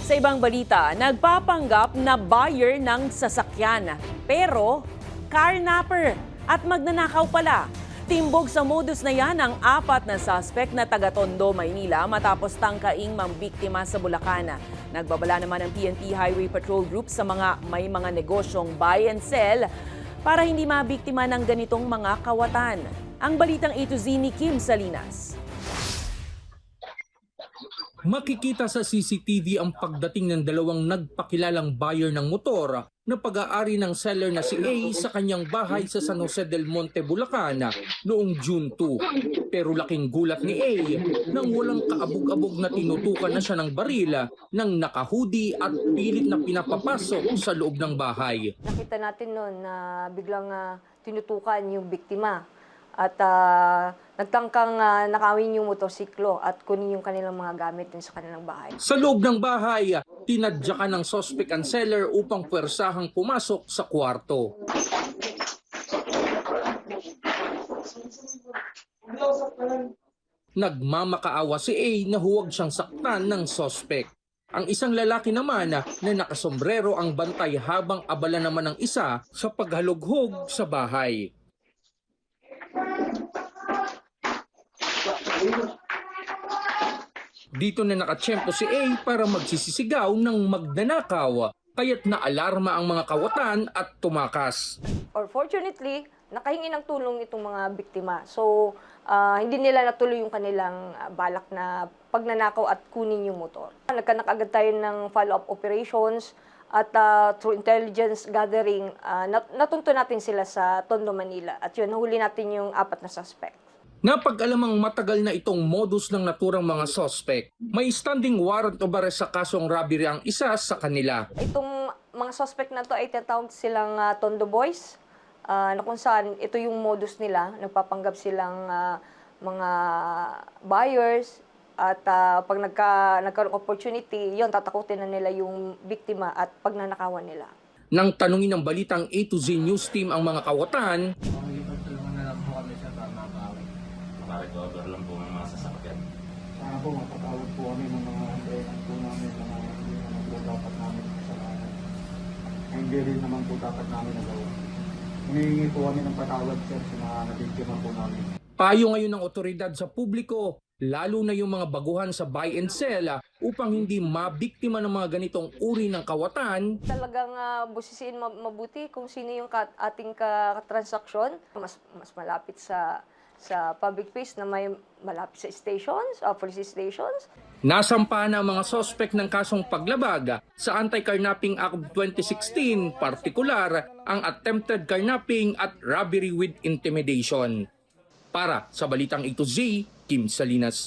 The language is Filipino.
Sa ibang balita, nagpapanggap na buyer ng sasakyan pero carnapper at magnanakaw pala. Timbog sa modus na yan ang 4 na suspect na taga Tondo, Maynila matapos tangkaing mambiktima sa Bulacan. Nagbabala naman ang PNP Highway Patrol Group sa may mga negosyong buy and sell para hindi mabiktima ng ganitong mga kawatan. Ang balitang A to Z ni Kim Salinas. Makikita sa CCTV ang pagdating ng dalawang nagpakilalang buyer ng motor na pag-aari ng seller na si A sa kanyang bahay sa San Jose del Monte, Bulacan noong June 2. Pero laking gulat ni A nang walang kaabog-abog na tinutukan na siya ng baril ng nakahudi at pilit na pinapapasok sa loob ng bahay. Nakita natin noon na biglang tinutukan yung biktima at nagtangkang nakawin yung motorsiklo at kunin yung kanilang mga gamit din sa kanilang bahay. Sa loob ng bahay, tinadyakan ng suspect ang seller upang puwersahang pumasok sa kwarto. Nagmamakaawa si A na huwag siyang saktan ng suspect. Ang isang lalaki naman na nakasombrero ang bantay habang abala naman ang isa sa paghalughog sa bahay. Dito na nakatsyempo si A para magsisisigaw ng magnanakaw, kaya't naalarma ang mga kawatan at tumakas. Fortunately, nakahingi ng tulong itong mga biktima. So, hindi nila natuloy yung kanilang balak na pagnanakaw at kunin yung motor. Nagkanak agad tayo ng follow-up operations at through intelligence gathering, natunto natin sila sa Tondo, Manila. At yun, nahuli natin yung 4 na suspect. Napag-alamang matagal na itong modus ng naturang mga suspect, may standing warrant of arrest sa kasong robbery ang isa sa kanila. Itong mga suspect na to ay tinatawag silang Tondo Boys, na kung saan ito yung modus nila. Nagpapanggap silang mga buyers at pag nagkaroon opportunity, yon tatakutin na nila yung biktima at pagnanakawan nila. Nang tanungin ng balitang A to Z News Team ang mga kawatan, Bakit order lang po ng mga sasakyan? Sana po mapatawad po kami ng mga andrehan po namin na hindi naman po dapat namin kasalanan. Hindi rin naman po dapat namin nagawa. Humihingi po kami ng patawad sir sa mga nabiktima po namin. payo ngayon ng otoridad sa publiko, lalo na yung mga baguhan sa buy and sell upang hindi mabiktima ng mga ganitong uri ng kawatan. Talagang busisiin mabuti kung sino yung ating katransaksyon. Mas malapit sa public place na may malapit sa stations, police stations. Nasampa na ang mga sospek ng kasong paglabag sa Anti-Carnapping Act of 2016, partikular ang attempted carnapping at robbery with intimidation. Para sa Balitang A to Z, Kim Salinas.